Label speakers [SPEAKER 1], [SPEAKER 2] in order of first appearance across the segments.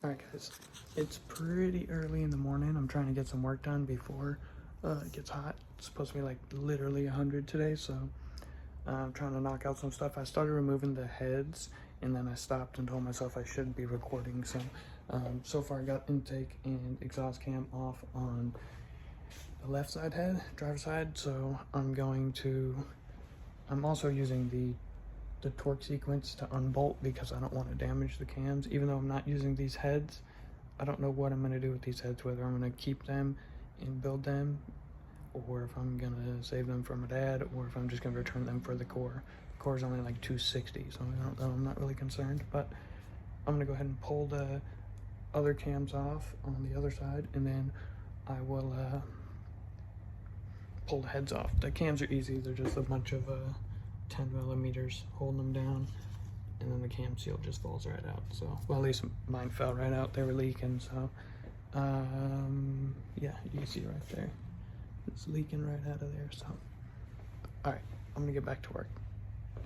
[SPEAKER 1] Alright guys, it's pretty early in the morning. I'm trying to get some work done before it gets hot. It's supposed to be like literally 100 today, so I'm trying to knock out some stuff. I started removing the heads and then I stopped and told myself I shouldn't be recording. So far I got intake and exhaust cam off on the left side head, driver's side, so I'm also using the torque sequence to unbolt because I don't want to damage the cams. Even though I'm not using these heads, I don't know what I'm going to do with these heads, whether I'm going to keep them and build them, or if I'm going to save them for my dad, or if I'm just going to return them for the core. The core is only like 260, so I'm not really concerned, but I'm going to go ahead and pull the other cams off on the other side, and then I will pull the heads off. The cams are easy. They're just a bunch of 10 millimeters holding them down, and then the cam seal just falls right out. So, well, at least mine fell right out. They were leaking, so yeah, you can see right there, it's leaking right out of there. So all right, I'm gonna get back to work.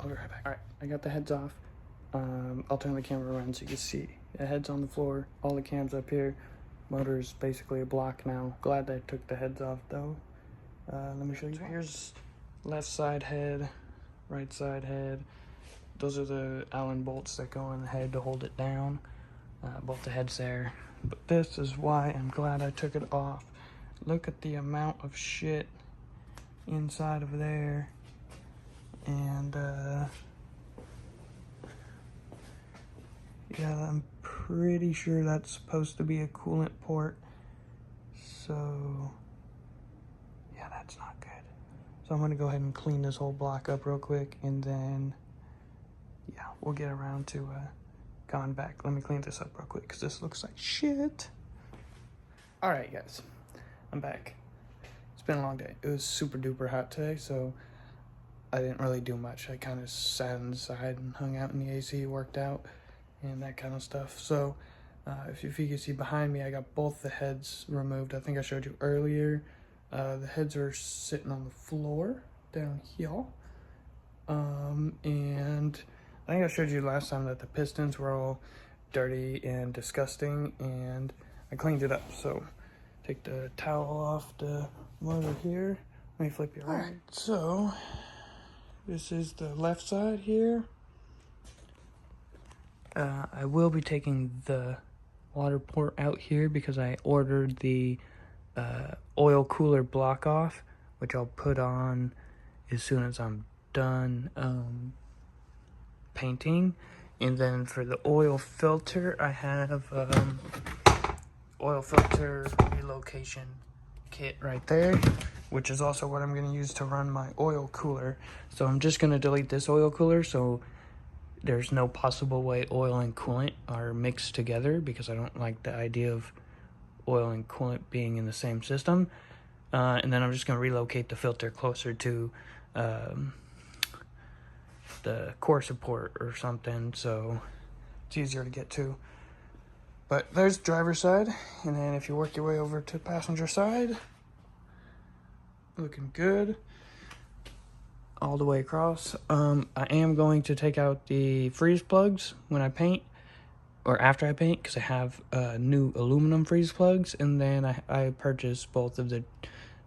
[SPEAKER 1] I'll be right back. All right, I got the heads off. I'll turn the camera around so you can see the heads on the floor, all the cams up here. Motor's basically a block now. Glad they took the heads off though. Let me show you. So here's left side head, right side head. Those are the Allen bolts that go in the head to hold it down. Both the heads there. But this is why I'm glad I took it off. Look at the amount of shit inside of there. And yeah, I'm pretty sure that's supposed to be a coolant port. So yeah, that's not good. So I'm gonna go ahead and clean this whole block up real quick, and then yeah, we'll get around to going back. Let me clean this up real quick because this looks like shit. All right, guys, I'm back. It's been a long day. It was super duper hot today, so I didn't really do much. I kind of sat inside and hung out in the AC, worked out, and that kind of stuff. So if you can see behind me, I got both the heads removed. I think I showed you earlier. The heads are sitting on the floor down here. And I think I showed you last time that the pistons were all dirty and disgusting, and I cleaned it up. So take the towel off the motor here. Let me flip you around. All right, so this is the left side here. I will be taking the water port out here because I ordered the oil cooler block off, which I'll put on as soon as I'm done painting. And then for the oil filter, I have oil filter relocation kit right there, which is also what I'm going to use to run my oil cooler. So I'm just going to delete this oil cooler so there's no possible way oil and coolant are mixed together, because I don't like the idea of oil and coolant being in the same system. And then I'm just going to relocate the filter closer to the core support or something, so it's easier to get to. But there's driver's side, and then if you work your way over to passenger side, looking good all the way across. I am going to take out the freeze plugs when I paint, or after I paint, because I have new aluminum freeze plugs, and then I purchased both of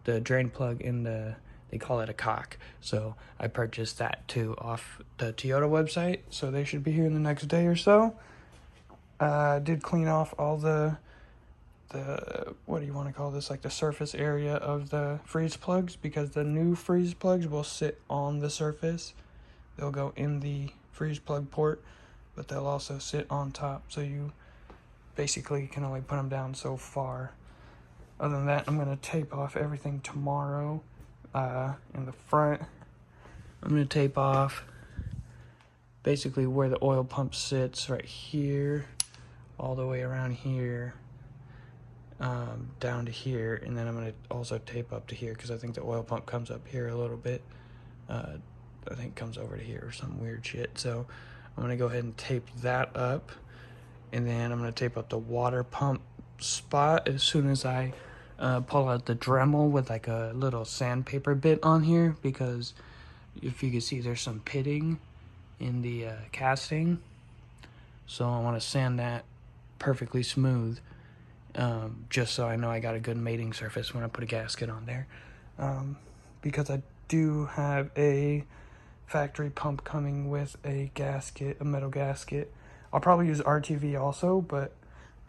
[SPEAKER 1] the drain plug and they call it a cock. So I purchased that too off the Toyota website, so they should be here in the next day or so. I did clean off all the what do you want to call this, like the surface area of the freeze plugs, because the new freeze plugs will sit on the surface. They'll go in the freeze plug port, but they'll also sit on top, so you basically can only put them down so far. Other than that, I'm going to tape off everything tomorrow. In the front, I'm going to tape off basically where the oil pump sits right here, all the way around here, down to here, and then I'm going to also tape up to here, because I think the oil pump comes up here a little bit. I think it comes over to here or some weird shit. So I'm going to go ahead and tape that up, and then I'm going to tape up the water pump spot as soon as I pull out the Dremel with like a little sandpaper bit on here, because if you can see, there's some pitting in the casting, so I want to sand that perfectly smooth, just so I know I got a good mating surface when I put a gasket on there. Because I do have a factory pump coming with a gasket, a metal gasket. I'll probably use RTV also, but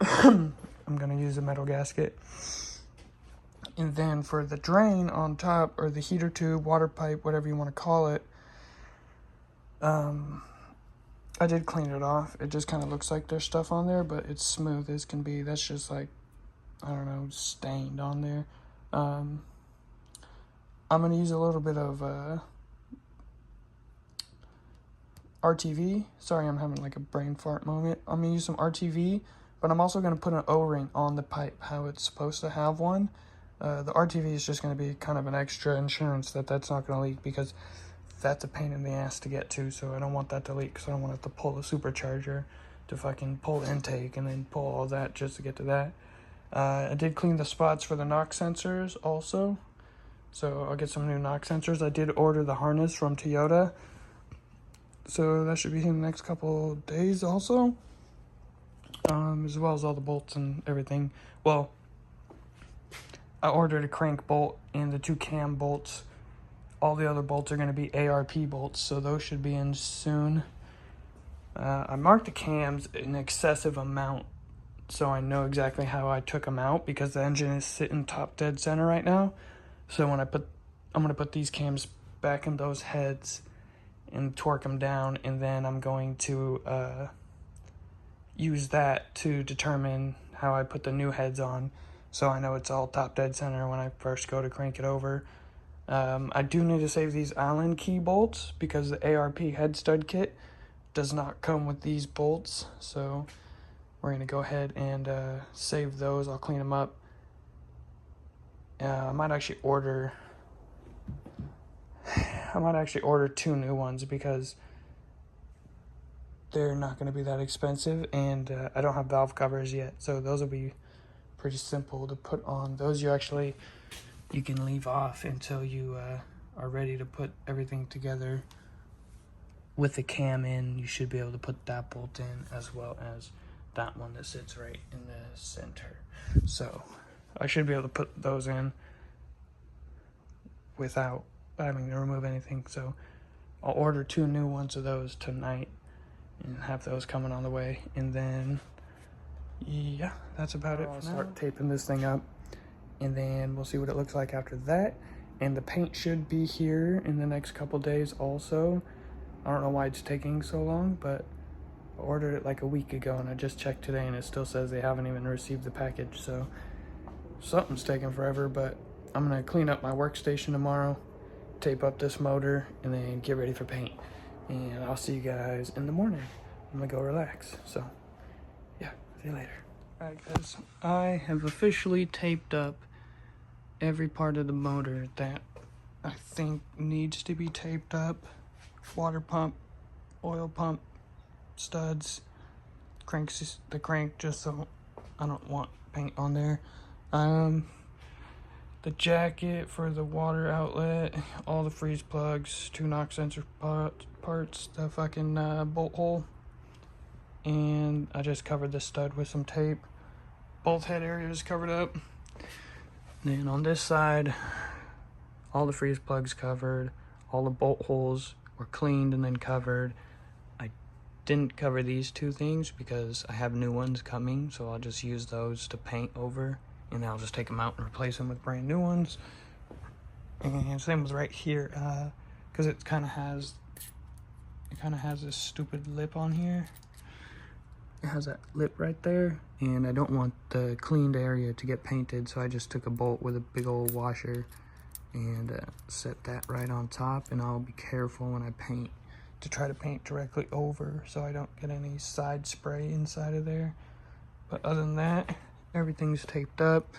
[SPEAKER 1] I'm going to use a metal gasket. And then for the drain on top, or the heater tube, water pipe, whatever you want to call it, I did clean it off. It just kind of looks like there's stuff on there, but it's smooth as can be. That's just like, I don't know, stained on there. I'm going to use a little bit of RTV. Sorry, I'm having like a brain fart moment. I'm going to use some RTV, but I'm also going to put an O-ring on the pipe, how it's supposed to have one. The RTV is just going to be kind of an extra insurance that that's not going to leak, because that's a pain in the ass to get to, so I don't want that to leak, because I don't want to have to pull the supercharger to fucking pull the intake and then pull all that just to get to that. I did clean the spots for the knock sensors also, so I'll get some new knock sensors. I did order the harness from Toyota, so that should be in the next couple days also, as well as all the bolts and everything. Well, I ordered a crank bolt and the 2 cam bolts. All the other bolts are going to be ARP bolts, so those should be in soon. I marked the cams an excessive amount, so I know exactly how I took them out, because the engine is sitting top dead center right now. So when I'm going to put these cams back in those heads and torque them down, and then I'm going to use that to determine how I put the new heads on, so I know it's all top dead center when I first go to crank it over. I do need to save these Allen key bolts, because the ARP head stud kit does not come with these bolts, so we're going to go ahead and save those. I'll clean them up. I might actually order 2 new ones, because they're not going to be that expensive, and I don't have valve covers yet, so those will be pretty simple to put on. Those you can leave off until you are ready to put everything together. With the cam in, you should be able to put that bolt in, as well as that one that sits right in the center. So I should be able to put those in without having to remove anything. So I'll order 2 new ones of those tonight and have those coming on the way. And then, yeah, that's about it. I'll start taping this thing up, and then we'll see what it looks like after that. And the paint should be here in the next couple days also. I don't know why it's taking so long, but I ordered it like a week ago, and I just checked today and it still says they haven't even received the package, so something's taking forever. But I'm gonna clean up my workstation tomorrow, tape up this motor, and then get ready for paint. And I'll see you guys in the morning. I'm gonna go relax, so yeah, see you later. Alright guys, I have officially taped up every part of the motor that I think needs to be taped up. Water pump, oil pump, studs, the crank, just so I don't want paint on there. The jacket for the water outlet, all the freeze plugs, 2 knock sensor parts, the fucking bolt hole, and I just covered the stud with some tape. Both head areas covered up. And then on this side, all the freeze plugs covered, all the bolt holes were cleaned and then covered. I didn't cover these 2 things because I have new ones coming, so I'll just use those to paint over, and I'll just take them out and replace them with brand new ones. And same with right here, because it kind of has this stupid lip on here. It has that lip right there, and I don't want the cleaned area to get painted, so I just took a bolt with a big old washer and set that right on top. And I'll be careful when I paint to try to paint directly over, so I don't get any side spray inside of there. But other than that, everything's taped up.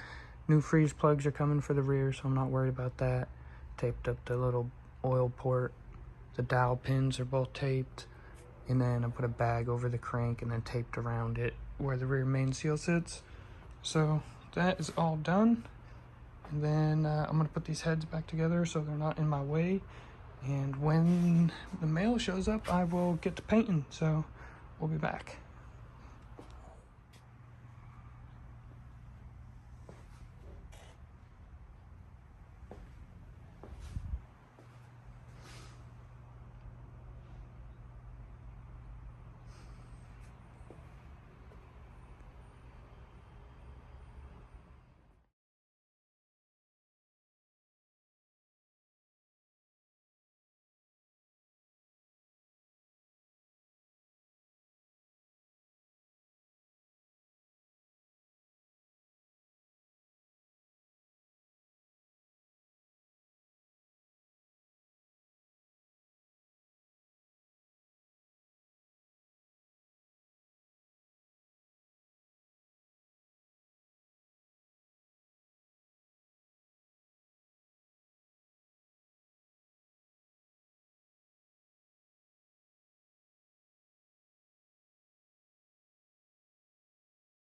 [SPEAKER 1] New freeze plugs are coming for the rear, so I'm not worried about that. Taped up the little oil port. The dowel pins are both taped. And then I put a bag over the crank and then taped around it where the rear main seal sits. So that is all done. And then I'm gonna put these heads back together so they're not in my way. And when the mail shows up, I will get to painting. So we'll be back.